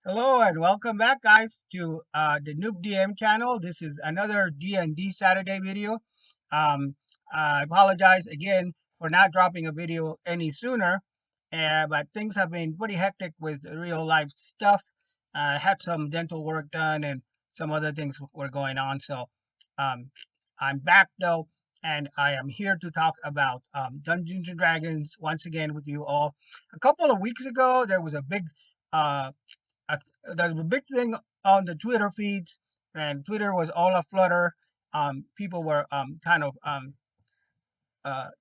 Hello and welcome back, guys, to the Noob DM channel. This is another D&D Saturday video. Um, I apologize again for not dropping a video any sooner, but things have been pretty hectic with real life stuff. I had some dental work done and some other things were going on. So um, I'm back though, and I am here to talk about Dungeons and Dragons once again with you all. A couple of weeks ago, there was a big uh, there's a big thing on the Twitter feeds, and Twitter was all aflutter. People were kind of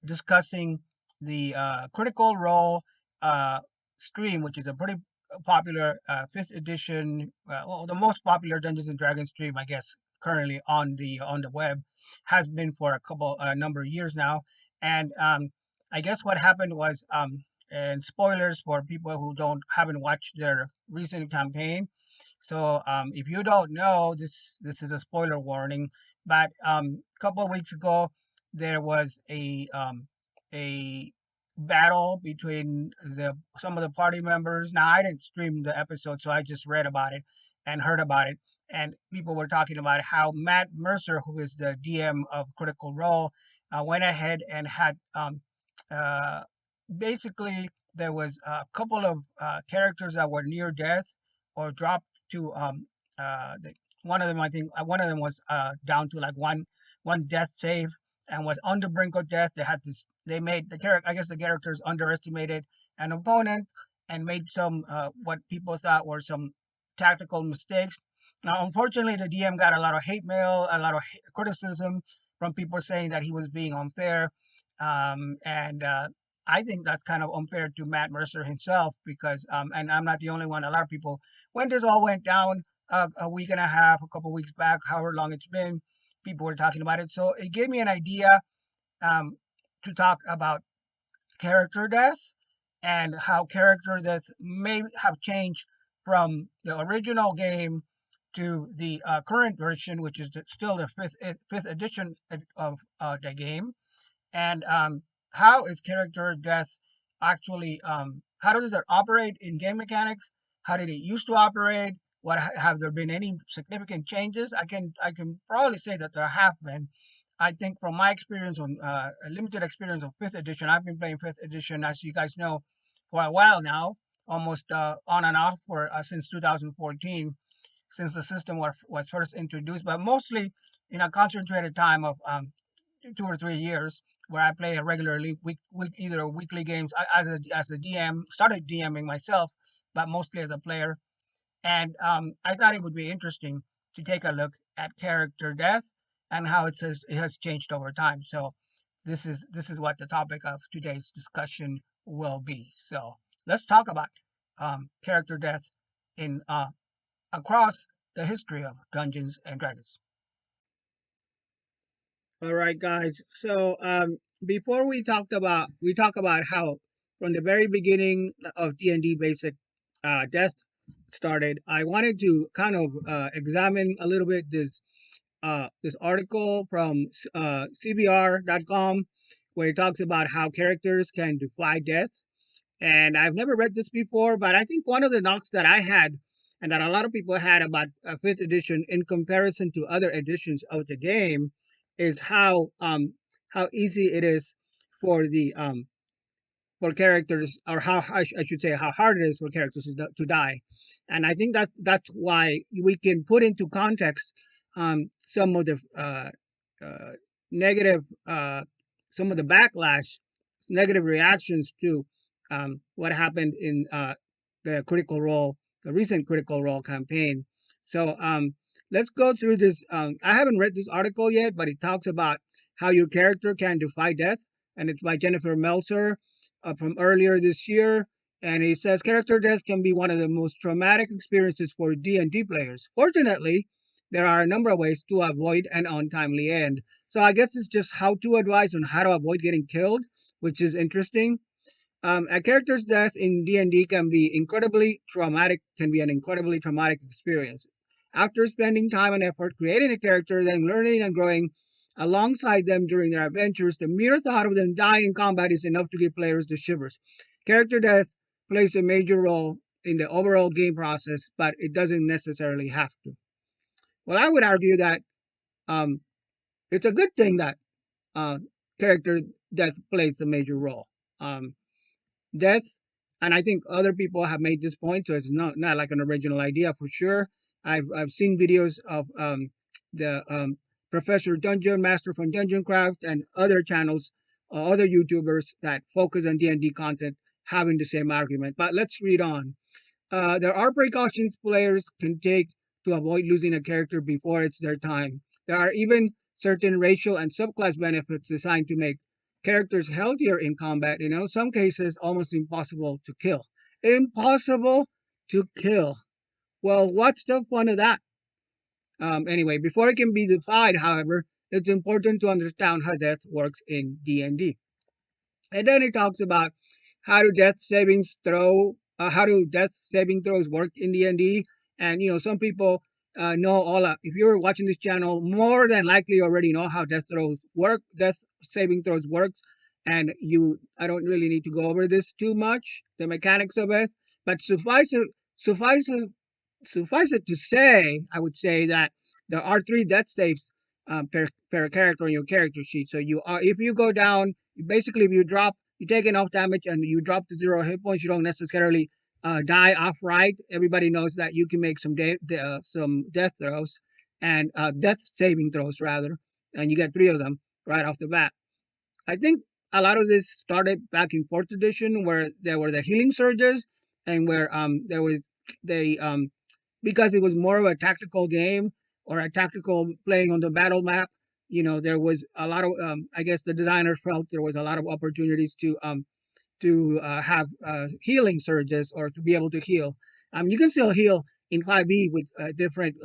discussing the Critical Role uh, stream, which is a pretty popular fifth edition, well, the most popular Dungeons and Dragons stream, I guess, currently on the web, has been for a number of years now. And I guess what happened was, and spoilers for people who don't haven't watched their recent campaign. So if you don't know, this is a spoiler warning. But a couple of weeks ago, there was a battle between the some of the party members. Now I didn't stream the episode, so I just read about it and heard about it. And people were talking about how Matt Mercer, who is the DM of Critical Role, went ahead and had uh, basically there was a couple of characters that were near death or dropped to one of them. I think one of them was down to like one death save and was on the brink of death. They had this. They made the character. I guess the characters underestimated an opponent and made some what people thought were some tactical mistakes. Now, unfortunately, the DM got a lot of hate mail, a lot of criticism from people saying that he was being unfair, and I think that's kind of unfair to Matt Mercer himself because, and I'm not the only one. A lot of people, when this all went down a week and a half, a couple weeks back, however long it's been, people were talking about it. So it gave me an idea um, to talk about character death and how character death may have changed from the original game to the current version, which is still the fifth edition of the game. And how is character death actually? How does it operate in game mechanics? How did it used to operate? What have there been any significant changes? I can probably say that there have been. I think from my experience on a limited experience of fifth edition, I've been playing fifth edition, as you guys know, for a while now, almost on and off for since 2014, since the system was first introduced, but mostly in a concentrated time of 2 or 3 years where I play regularly either weekly games as a DM. Started DMing myself, but mostly as a player. And I thought it would be interesting to take a look at character death and how it has changed over time. So this is what the topic of today's discussion will be. So let's talk about character death in across the history of Dungeons and Dragons. All right, guys. So before we talk about how from the very beginning of D&D Basic death started. I wanted to kind of examine a little bit this article from CBR.com where it talks about how characters can defy death. And I've never read this before, but I think one of the knocks that I had and that a lot of people had about fifth edition in comparison to other editions of the game is how easy it is for the for characters, or how I should say how hard it is for characters to die. And I think that's why we can put into context some of the uh, negative, some of the backlash, negative reactions to what happened in the Critical Role, the recent Critical Role campaign. So let's go through this. I haven't read this article yet, but it talks about how your character can defy death, and it's by Jennifer Meltzer from earlier this year. And he says character death can be one of the most traumatic experiences for D&D players. Fortunately, there are a number of ways to avoid an untimely end. So I guess it's just how to advise on how to avoid getting killed, which is interesting. A character's death in D&D can be incredibly traumatic, can be an incredibly traumatic experience. After spending time and effort creating a character, then learning and growing alongside them during their adventures, the mere thought of them dying in combat is enough to give players the shivers. Character death plays a major role in the overall game process, but it doesn't necessarily have to. Well, I would argue that um, it's a good thing that uh, character death plays a major role. Um, Death, and I think other people have made this point, so it's not like an original idea for sure. I've seen videos of the Professor Dungeon Master from Dungeon Craft and other channels, other YouTubers that focus on D&D content having the same argument. But let's read on. There are precautions players can take to avoid losing a character before it's their time. There are even certain racial and subclass benefits designed to make characters healthier in combat. Some cases almost impossible to kill. Impossible to kill. Well, what's the fun of that? Anyway, before it can be defied, however, it's important to understand how death works in D&D. And then it talks about how do death saving throws work in D&D. And some people know all. If you're watching this channel, more than likely already know how death saving throws works. And I don't really need to go over this too much, the mechanics of it. But suffice it suffice it to say, I would say that there are three death saves per character on your character sheet. So if you go down, basically if you take enough damage and you drop to 0 hit points, you don't necessarily die outright. Everybody knows that you can make some death throws and death saving throws rather, and you get three of them right off the bat. I think a lot of this started back in fourth edition, where there were the healing surges, and where there was the because it was more of a tactical game or a tactical playing on the battle map. There was a lot of I guess the designers felt there was a lot of opportunities to have healing surges or to be able to heal. You can still heal in 5e with different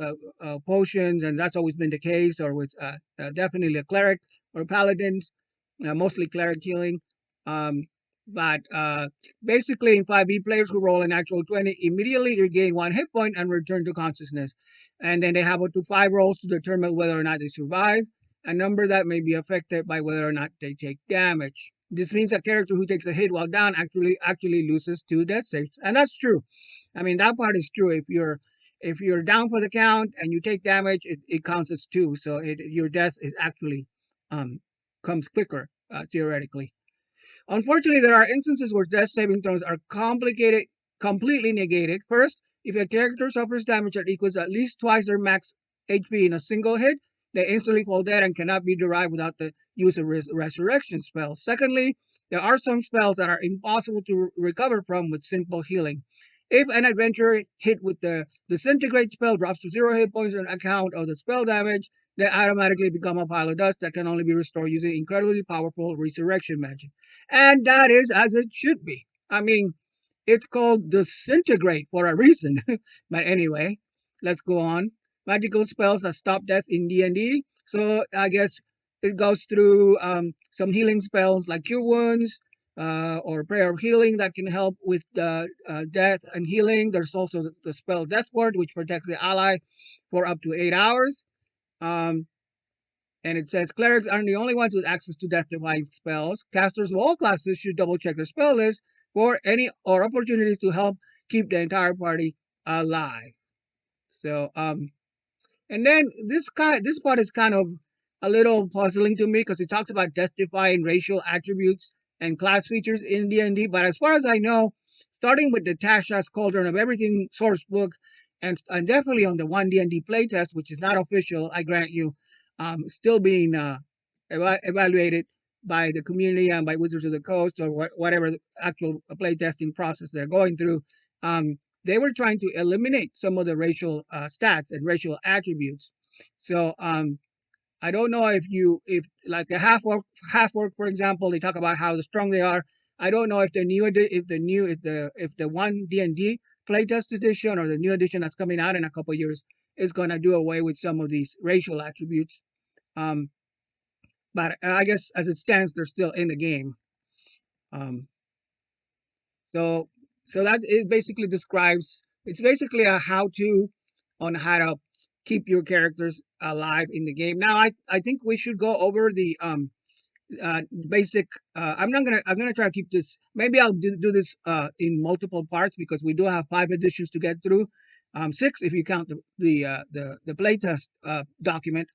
potions, and that's always been the case, or with definitely a cleric or paladins, mostly cleric healing. Um, but basically, in 5e, players who roll an actual 20 immediately regain 1 hit point and return to consciousness. And then they have up to 5 rolls to determine whether or not they survive, a number that may be affected by whether or not they take damage. This means a character who takes a hit while down actually loses 2 death saves, and that's true. I mean, that part is true. If you're down for the count and you take damage, it counts as 2. So your death is actually um, comes quicker theoretically. Unfortunately, there are instances where death saving throws are completely negated. First, if a character suffers damage that equals at least twice their max HP in a single hit, they instantly fall dead and cannot be derived without the use of resurrection spells. Secondly, there are some spells that are impossible to recover from with simple healing. If an adventurer hit with the disintegrate spell drops to 0 hit points on account of the spell damage, they automatically become a pile of dust that can only be restored using incredibly powerful resurrection magic. And that is as it should be. I mean, it's called disintegrate for a reason. But anyway, let's go on. Magical spells that stop death in D&D. So I guess it goes through some healing spells like Cure Wounds or Prayer of Healing that can help with death and healing. There's also the spell Death Ward, which protects the ally for up to 8 hours. Um, and it says clerics aren't the only ones with access to death-defying spells. Casters of all classes should double check their spell list for any or opportunities to help keep the entire party alive. So, and then this part is kind of a little puzzling to me because it talks about death-defying racial attributes and class features in D&D. But as far as I know, starting with the Tasha's Cauldron of Everything source book, and definitely on the 1D&D playtest, which is not official, I grant you, still being evaluated by the community and by Wizards of the Coast or whatever the actual playtesting process they're going through. They were trying to eliminate some of the racial stats and racial attributes. So I don't know if like the half work, for example, they talk about how strong they are. I don't know if the 1D&D playtest edition or the new edition that's coming out in a couple of years is going to do away with some of these racial attributes. Um, but I guess as it stands, they're still in the game. Um, so so that it basically describes. It's basically a how-to on how to keep your characters alive in the game. Now, I think we should go over basic. I'm gonna try to keep this. Maybe I'll do this in multiple parts because we do have 5 editions to get through. Six if you count the playtest document.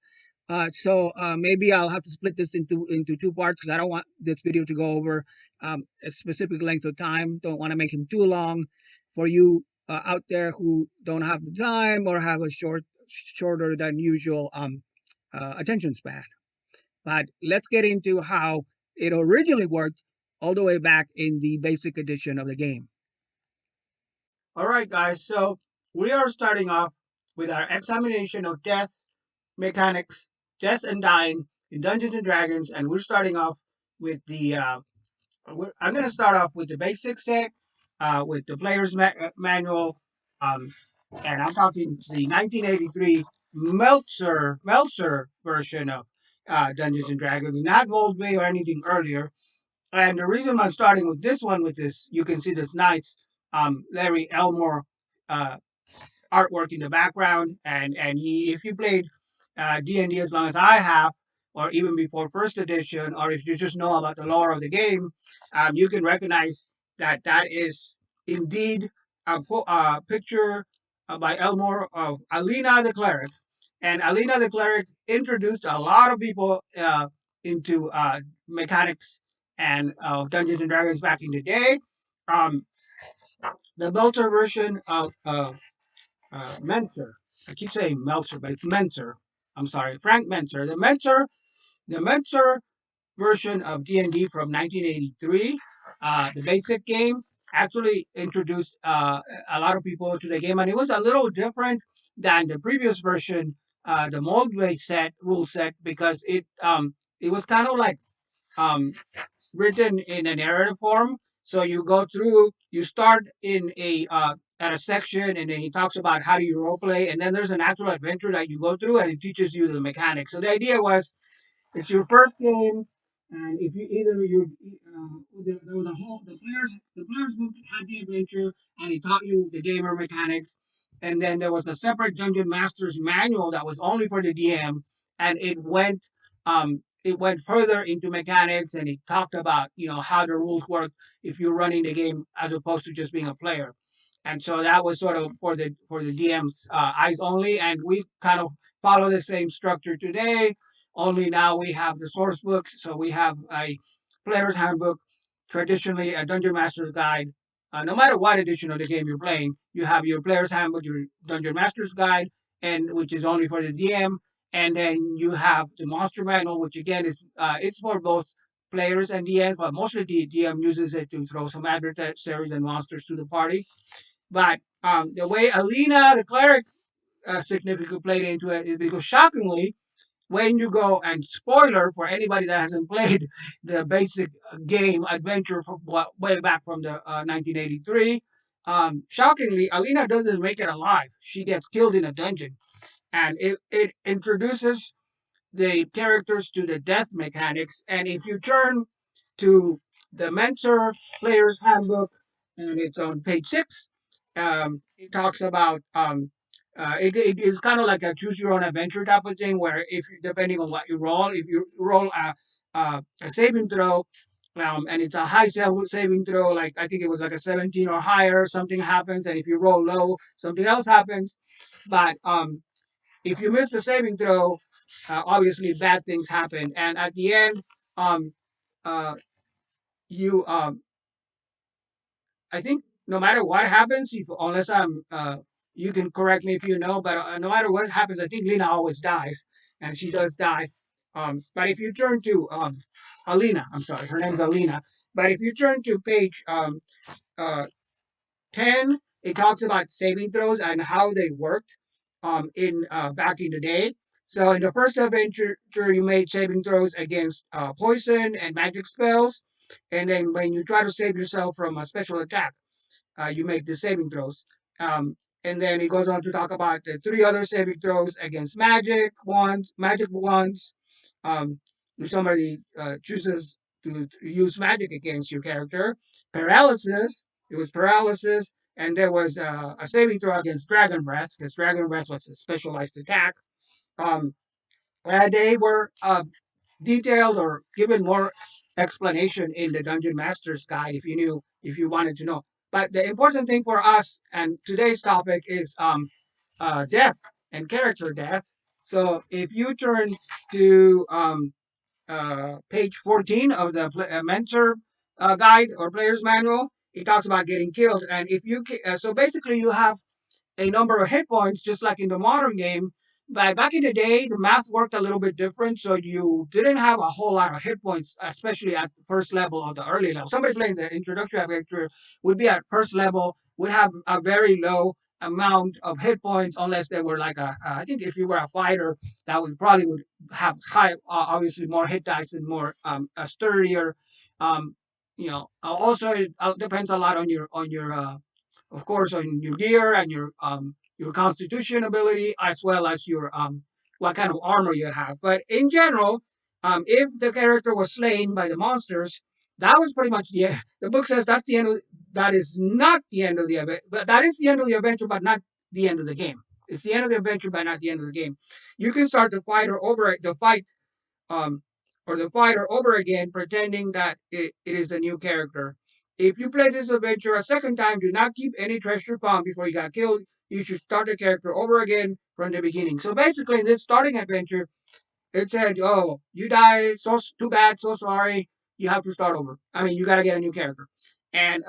Maybe I'll have to split this into 2 parts because I don't want this video to go over a specific length of time. Don't want to make him too long for you out there who don't have the time or have a shorter than usual attention span. But let's get into how it originally worked all the way back in the basic edition of the game. All right, guys. So we are starting off with our examination of death mechanics, death and dying in Dungeons and Dragons, and we're starting off with the. I'm going to start off with the basic set, with the player's manual, um, and I'm talking the 1983 Meltzer version of Dungeons and Dragons, not Moldway or anything earlier. And the reason I'm starting with this one, with this, you can see this nice Larry Elmore uh, artwork in the background, and if you played D&D as long as I have, or even before first edition, or if you just know about the lore of the game, you can recognize that that is indeed a picture by Elmore of Alina the Cleric. And Alina the Cleric introduced a lot of people into mechanics and Dungeons and Dragons back in the day. Um, the Belter version of Mentor. I keep saying Meltzer, but it's Mentor. I'm sorry, Frank Mentor. The Mentor version of D&D from 1983, the basic game, actually introduced a lot of people to the game, and it was a little different than the previous version, the Moldway set rule set, because it was kind of like um, written in a narrative form. So you go through, you start in a at a section, and then he talks about how do you role play, and then there's an actual adventure that you go through, and it teaches you the mechanics. So the idea was it's your first game, and if you either you there was a whole the players book had the adventure, and it taught you the gamer mechanics, and then there was a separate dungeon master's manual that was only for the DM, and it went further into mechanics, and it talked about how the rules work if you're running the game as opposed to just being a player. And so that was sort of for the DM's eyes only, and we kind of follow the same structure today, only now we have the source books. So we have a player's handbook, traditionally a dungeon master's guide. No matter what edition of the game you're playing, you have your player's handbook, your dungeon master's guide, and which is only for the DM. And then you have the monster manual, which again is it's for both players and DMs, but mostly the DM uses it to throw some adversaries and monsters to the party. But the way Alina, the cleric, significantly played into it is because shockingly, when you go, and spoiler for anybody that hasn't played the basic game adventure from way back from the 1983, shockingly, Alina doesn't make it alive. She gets killed in a dungeon, and it introduces the characters to the death mechanics. And if you turn to the Mentor Player's Handbook, and it's on page 6, it talks about it is kind of like a choose your own adventure type of thing, where if depending on what you roll, if you roll a saving throw, and it's a high saving throw, like I think it was like a 17 or higher, something happens, and if you roll low, something else happens. But if you miss the saving throw, obviously bad things happen, and at the end, um, uh, you I think no matter what happens, if unless you can correct me if you know, but no matter what happens, I think Lena always dies, and she does die. But if you turn to Alina, I'm sorry, her name's Alina. But if you turn to page uh, 10, it talks about saving throws and how they worked in back in the day. So in the first adventure, you made saving throws against poison and magic spells, and then when you try to save yourself from a special attack, you make the saving throws. And then it goes on to talk about the 3 other saving throws against magic wands. Um, if somebody chooses to use magic against your character, paralysis. It was paralysis, and there was a saving throw against dragon breath, because dragon breath was a specialized attack. Um, they were. detailed or given more explanation in the Dungeon Master's Guide if you wanted to know. But the important thing for us and today's topic is death and character death. So if you turn to page 14 of the mentor guide or player's manual, it talks about getting killed. And if you so basically you have a number of hit points, just like in the modern game. But back in the day, the math worked a little bit different, so you didn't have a whole lot of hit points, especially at the first level or the early level. Somebody playing the introductory adventure would be at first level, would have a very low amount of hit points, unless they were like I think if you were a fighter, that would probably would have high, obviously more hit dice and more a sturdier. Um, also it depends a lot on your of course, on your gear and your constitution ability, as well as your what kind of armor you have. But in general, if the character was slain by the monsters, that was pretty much the end. The book says that's the end. That is not the end of the event, but that is the end of the adventure, but not the end of the game. It's the end of the adventure, but not the end of the game. You can start the fight um, or the fighter over again, pretending that it is a new character. If you play this adventure a second time, do not keep any treasure found before you got killed. You should start the character over again from the beginning. So basically, in this starting adventure, it said, "Oh, you died. So too bad. So sorry. You have to start over. I mean, you got to get a new character." And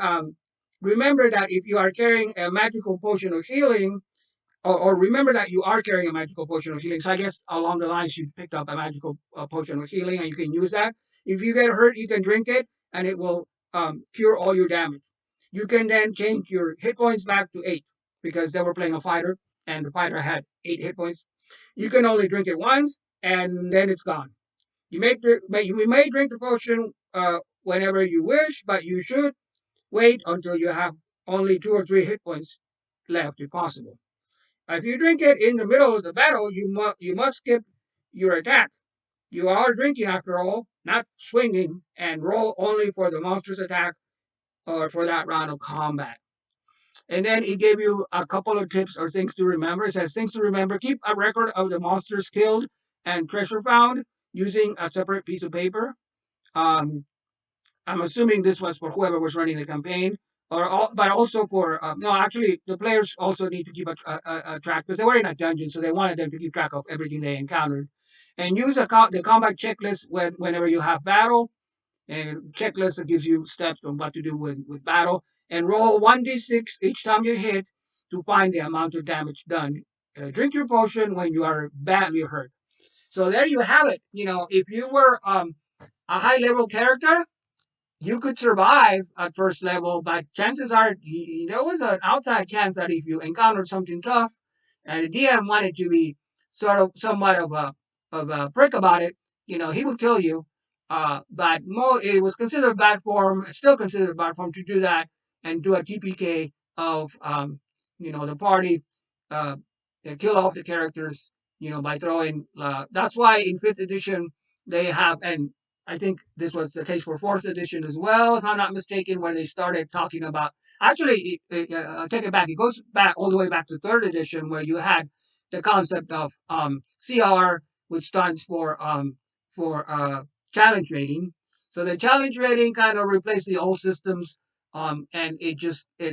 remember that if you are carrying a magical potion of healing, or remember that you are carrying a magical potion of healing. So I guess along the lines you picked up a magical potion of healing and you can use that. If you get hurt, you can drink it and it will cure all your damage. You can then change your hit points back to 8 because they were playing a fighter and the fighter had 8 hit points. You can only drink it once and then it's gone. You may drink the potion whenever you wish, but you should wait until you have only 2 or 3 hit points left if possible. If you drink it in the middle of the battle, you must skip your attack. You are drinking after all, not swinging, and roll only for the monster's attack or for that round of combat. And then it gave you a couple of tips or things to remember. It says things to remember: keep a record of the monsters killed and treasure found using a separate piece of paper. Um, I'm assuming this was for whoever was running the campaign, but also for no. Actually, the players also need to keep a track because they were in a dungeon, so they wanted them to keep track of everything they encountered, and use the combat checklist whenever you have battle, and checklist that gives you steps on what to do with battle, and roll 1d6 each time you hit to find the amount of damage done. Drink your potion when you are badly hurt. So there you have it. If you were a high level character, you could survive at first level, but chances are there was an outside chance that if you encountered something tough, and the DM wanted to be sort of somewhat of a prick about it, he would kill you. But it was considered bad form, still considered bad form to do that and do a TPK of the party, uh, and kill off the characters, by throwing. That's why in fifth edition they have, and I think this was the case for fourth edition as well, if I'm not mistaken, where they started talking about. Actually, I'll take it back. It goes back all the way back to third edition, where you had the concept of CR, which stands for challenge rating. So the challenge rating kind of replaced the old systems, and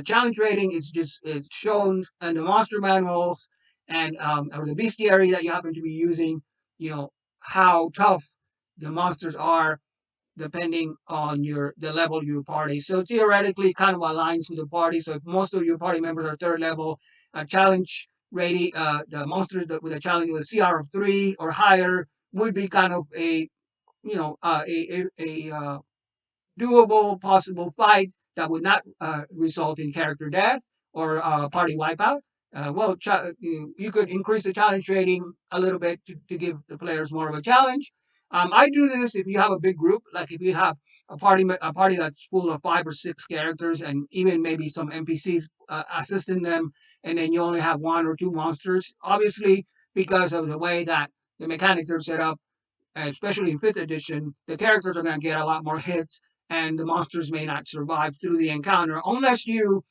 challenge rating is just it's shown in the monster manuals and or the bestiary that you happen to be using. How tough the monsters are depending on the level of your party. So theoretically, it kind of aligns with the party. So if most of your party members are third level, challenge rating, the monsters with a challenge with a CR of 3 or higher would be kind of a doable possible fight that would not result in character death or party wipeout. You could increase the challenge rating a little bit to give the players more of a challenge. I do this if you have a big group, like if you have a party that's full of 5 or 6 characters, and even maybe some NPCs assisting them, and then you only have 1 or 2 monsters. Obviously, because of the way that the mechanics are set up, especially in fifth edition, the characters are going to get a lot more hits, and the monsters may not survive through the encounter unless you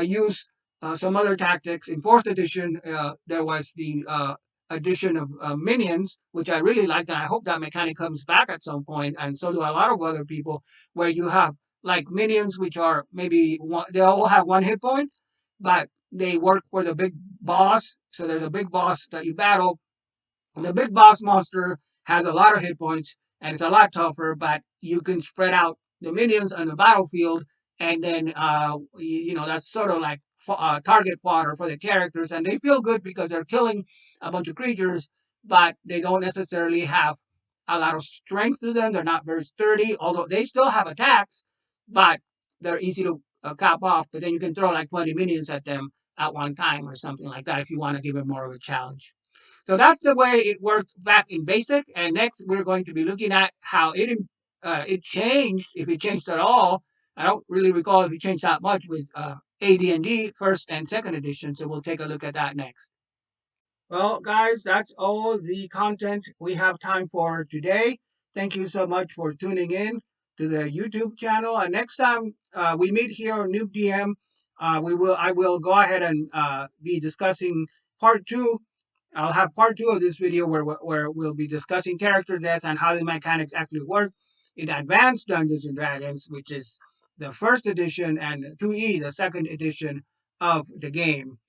use some other tactics. In fourth edition, there was the edition of Minions, which I really liked, and I hope that mechanic comes back at some point, and so do a lot of other people, where you have like minions, which are maybe one, they all have one hit point, but they work for the big boss. So there's a big boss that you battle, the big boss monster has a lot of hit points and it's a lot tougher, but you can spread out the minions on the battlefield, and then that's sort of like target fodder for the characters, and they feel good because they're killing a bunch of creatures, but they don't necessarily have a lot of strength to them. They're not very sturdy, although they still have attacks, but they're easy to cap off. But then you can throw like 20 minions at them at one time or something like that if you want to give it more of a challenge. So that's the way it worked back in BASIC. And next, we're going to be looking at how it changed, if it changed at all. I don't really recall if it changed that much with AD&D first and second edition. So we'll take a look at that next. Well, guys, that's all the content we have time for today. Thank you so much for tuning in to the YouTube channel. And next time we meet here on Noob DM, I will go ahead and be discussing part two. I'll have part two of this video where we'll be discussing character death and how the mechanics actually work in Advanced Dungeons and Dragons, which is the first edition, and 2E, the second edition of the game.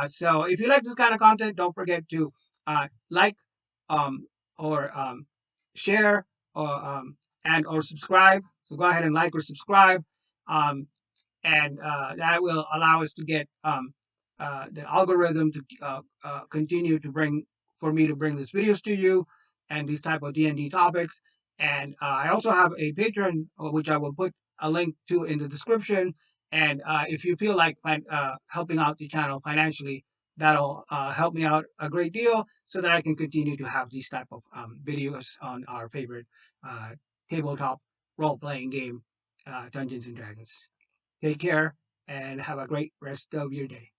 So if you like this kind of content, don't forget to like, um, or share, or subscribe. So go ahead and like or subscribe. Um, and that will allow us to get the algorithm to continue to bring for me to bring these videos to you and these type of D&D topics. And I also have a Patreon, which I will put a link to in the description. And if you feel like helping out the channel financially, that'll help me out a great deal, so that I can continue to have these type of videos on our favorite uh, tabletop role-playing game, Dungeons and Dragons. Take care and have a great rest of your day.